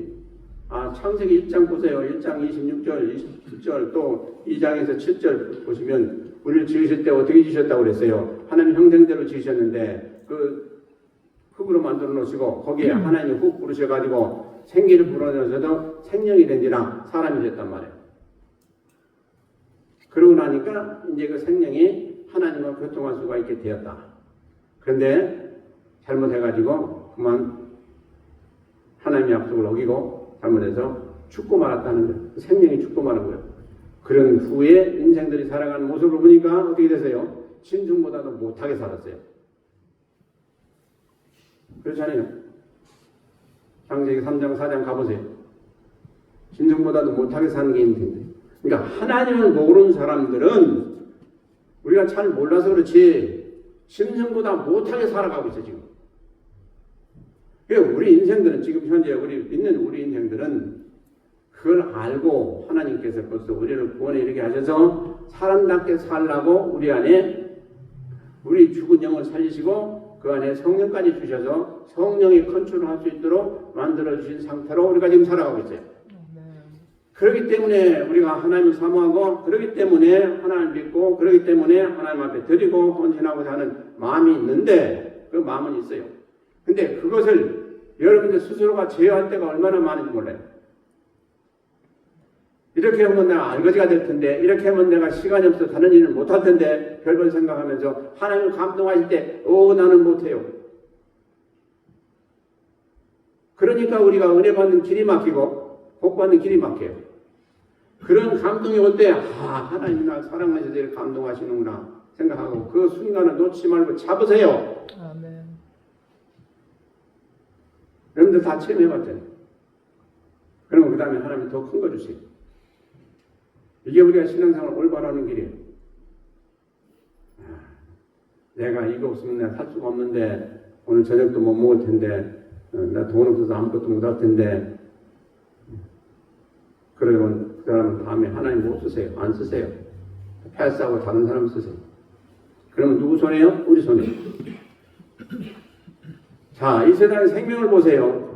창세기 1장 보세요. 1장 26절, 27절, 또 2장에서 7절 보시면 우리를 지으실 때 어떻게 지으셨다고 그랬어요? 하나님 형상대로 지으셨는데 그 흙으로 만들어 놓으시고 거기에 하나님이 훅 부르셔가지고 생기를 불어넣으셔도 생명이 된지라 사람이 됐단 말이에요. 그러고 나니까 이제 그 생명이 하나님과 교통할 수가 있게 되었다. 그런데 잘못해가지고 그만 하나님의 약속을 어기고 잘못해서 죽고 말았다는 거예요. 생명이 죽고 마는 거예요. 그런 후에 인생들이 살아가는 모습을 보니까 어떻게 되세요? 짐승보다도 못하게 살았어요. 그렇잖아요. 창세기 3장 4장 가보세요. 짐승보다도 못하게 사는 게 있는데, 그러니까 하나님을 모르는 사람들은 우리가 잘 몰라서 그렇지 짐승보다 못하게 살아가고 있어 지금. 우리 인생들은 지금 현재 우리 믿는 우리 인생들은 그걸 알고 하나님께서 벌써 우리를 구원에 이르게 하셔서 사람답게 살라고 우리 안에 우리 죽은 영을 살리시고 그 안에 성령까지 주셔서 성령이 컨트롤할 수 있도록 만들어주신 상태로 우리가 지금 살아가고 있어요. 그렇기 때문에 우리가 하나님을 사모하고 그렇기 때문에 하나님을 믿고 그렇기 때문에 하나님 앞에 드리고 헌신하고자 하는 마음이 있는데 그 마음은 있어요. 근데 그것을 여러분들 스스로가 제어할 때가 얼마나 많은지 몰라요. 이렇게 하면 내가 알거지가 될 텐데 이렇게 하면 내가 시간이 없어서 다른 일을 못할 텐데 별걸 생각하면서 하나님을 감동하실 때 나는 못해요. 그러니까 우리가 은혜 받는 길이 막히고 복 받는 길이 막혀요. 그런 감동이 올 때 하나님이 날 사랑하셔서 이렇게 감동하시는구나 생각하고 그 순간을 놓치지 말고 잡으세요. 아멘. 여러분들 다 체험해봤잖아요. 그러면 그 다음에 하나님이 더 큰 거 주세요. 이게 우리가 신앙생활을 올바로 하는 길이에요. 내가 이거 없으면 내가 살 수가 없는데 오늘 저녁도 못 먹을 텐데 나 돈 없어서 아무것도 못 할 텐데 그러면 그 사람은 다음에 하나님 못 쓰세요. 안 쓰세요. 패스하고 다른 사람 쓰세요. 그러면 누구 손해요? 우리 손해요. 자, 이 세상의 생명을 보세요.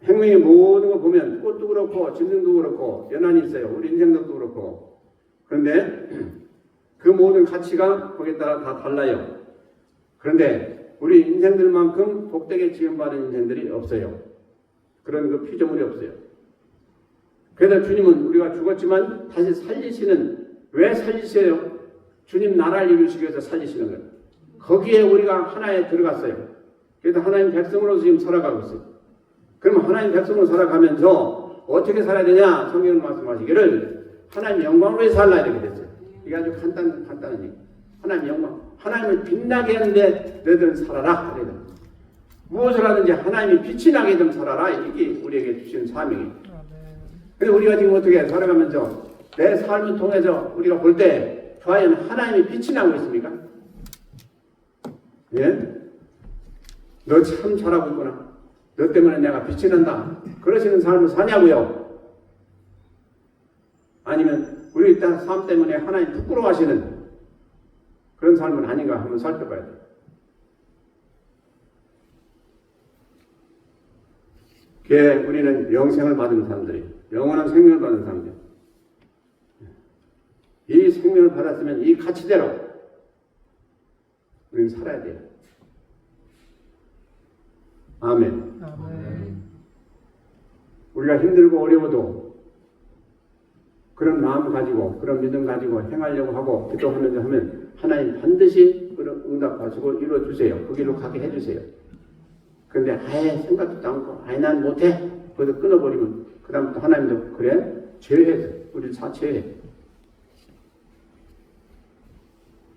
생명의 모든 거 보면 꽃도 그렇고 짐승도 그렇고 연한이 있어요. 우리 인생도 그렇고. 그런데 그 모든 가치가 거기에 따라 다 달라요. 그런데 우리 인생들만큼 복되게 지음받은 인생들이 없어요. 그런 그 피조물이 없어요. 그래서 주님은 우리가 죽었지만 다시 살리시는, 왜 살리세요? 주님 나라를 이루시기 위해서 살리시는 거예요. 거기에 우리가 하나에 들어갔어요. 그래서 하나님 백성으로서 지금 살아가고 있어요. 그럼 하나님 백성으로 살아가면서 어떻게 살아야 되냐? 성경은 말씀하시기를 하나님 영광으로 해서 살아야 되게 됐어요. 이게 아주 간단한 얘기. 하나님 영광. 하나님을 빛나게 하는데 너희들은 살아라. 그래요. 무엇을 하든지 하나님이 빛이 나게 좀 살아라. 이게 우리에게 주시는 사명이에요. 그래서 우리가 지금 어떻게 살아가면서 내 삶을 통해서 우리가 볼 때 과연 하나님이 빛이 나고 있습니까? 예? 너 참 잘하고 있구나. 너 때문에 내가 빛이 난다. 그러시는 삶을 사냐고요? 아니면 우리 삶 때문에 하나님 부끄러워하시는 그런 삶은 아닌가 한번 살펴봐야 돼요. 그게 우리는 영생을 받은 사람들이, 영원한 생명을 받은 사람들. 이 생명을 받았으면 이 가치대로 우리는 살아야 돼요. 아멘. 아멘. 우리가 힘들고 어려워도 그런 마음 가지고 그런 믿음 가지고 행하려고 하고 기도하면서 하면 하나님 반드시 그런 응답하시고 이루어주세요. 그 길로 가게 해주세요. 그런데 아예 생각도 않고 아예 난 못해. 거기서 끊어버리면 그 다음부터 하나님도 그래? 죄해서 우리를 사죄해.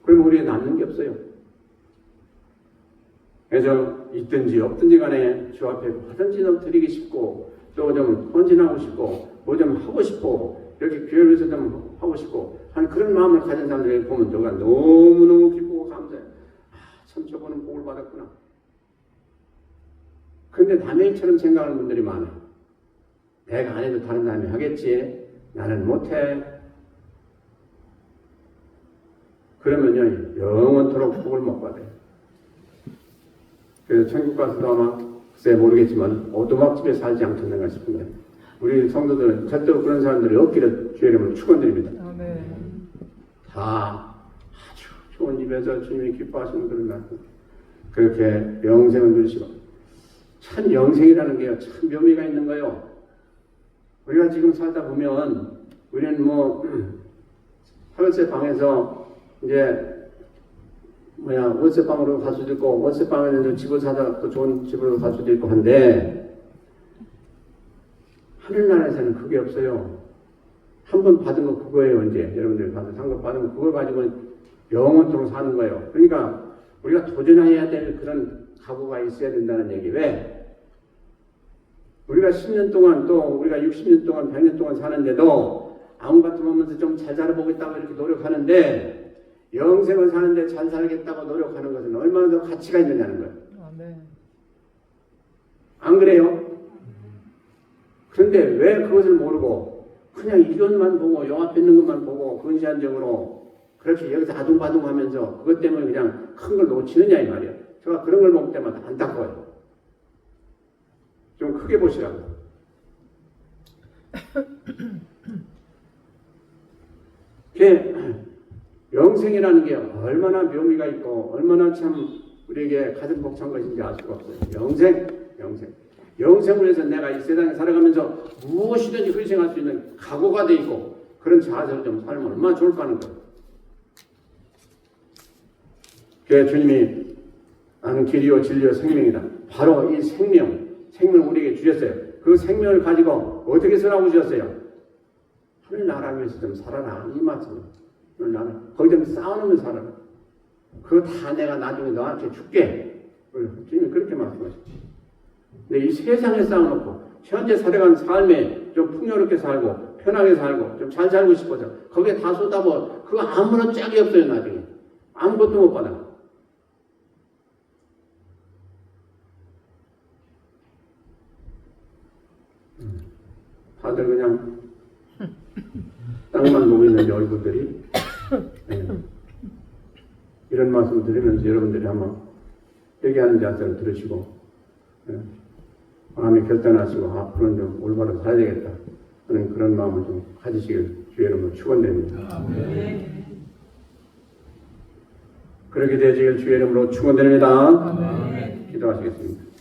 그러면 우리에 남는 게 없어요. 그래서 있든지 없든지 간에 주 앞에 뭐든지 좀 드리기 싶고 또 좀 헌신하고 싶고 뭐 좀 하고 싶고 이렇게 교회를 위해서 좀 하고 싶고 하는 그런 마음을 가진 사람들에게 보면 저가 너무너무 기쁘고 감사해. 참 저거는 복을 받았구나. 그런데 남의 일처럼 생각하는 분들이 많아요. 내가 안 해도 다른 사람이 하겠지. 나는 못해. 그러면요 영원토록 복을 못 받아요. 그래서 천국 가서도 아마 글쎄 모르겠지만 오두막집에 살지 않겠는가 싶은데 우리 성도들은 절대로 그런 사람들이 없기를 주의 이름으로 축원드립니다. 아멘. 다 아주 좋은 입에서 주님이 기뻐하시는 그런 말씀. 그렇게 영생을 누리시고 참 영생이라는 게요 참 묘미가 있는 거예요. 우리가 지금 살다 보면 우리는 뭐 하늘새 방에서 이제 월세방으로 갈 수도 있고 월세방에는 집을 사다 또 좋은 집으로 갈 수도 있고 한데 하늘나라에서는 그게 없어요. 한 번 받은 거 그거예요. 이제 여러분들이 받은 상급 받은 거 그걸 가지고 영원토록 사는 거예요. 그러니까 우리가 도전해야 될 그런 각오가 있어야 된다는 얘기. 왜? 우리가 10년 동안 또 우리가 60년 동안 100년 동안 사는데도 아무 같은 하면서 좀 잘 살아보겠다고 이렇게 노력하는데 영생을 사는데 잘 살겠다고 노력하는 것은 얼마나 더 가치가 있느냐는 거예요. 아멘. 안 그래요? 그런데 왜 그것을 모르고 그냥 이것만 보고 영 앞에 있는 것만 보고 근시안적으로 그렇게 여기서 아둥바둥하면서 그것 때문에 그냥 큰 걸 놓치느냐 이 말이에요. 제가 그런 걸 볼 때마다 안타까워요. 좀 크게 보시라고. 그게 영생이라는 게 얼마나 묘미가 있고 얼마나 참 우리에게 가슴 벅찬 것인지 알 수가 없어요. 영생을 위해서 내가 이 세상에 살아가면서 무엇이든지 희생할 수 있는 각오가 돼 있고 그런 자세를 좀 살면 얼마나 좋을까 하는 거예요. 그래서 주님이 나는 길이요 진리요 생명이다. 바로 이 생명을 우리에게 주셨어요. 그 생명을 가지고 어떻게 살라고 주셨어요? 하늘나라 위해서 좀 살아라. 이 말씀은. 나는 거기 좀 싸우면서 살아라. 그거 다 내가 나중에 너한테 줄게. 주님이 그렇게 말씀하셨죠. 근데 이 세상에 쌓아놓고 현재 살아가는 삶에 좀 풍요롭게 살고 편하게 살고 좀 잘 살고 싶어서 거기에 다 쏟아부어 그거 아무런 짝이 없어요. 나중에 아무것도 못 받아. 다들 그냥 땅만 보고 있는 얼굴들이 이런 말씀 드리면서 여러분들이 한번 회개하는 자세를 들으시고 마음이 결단하시고 앞으로는 좀 올바로 살아야 되겠다 하는 그런 마음을 좀 가지시길 주의 이름으로 축원드립니다. 그렇게 되시길 주의 이름으로 축원드립니다. 기도하시겠습니다.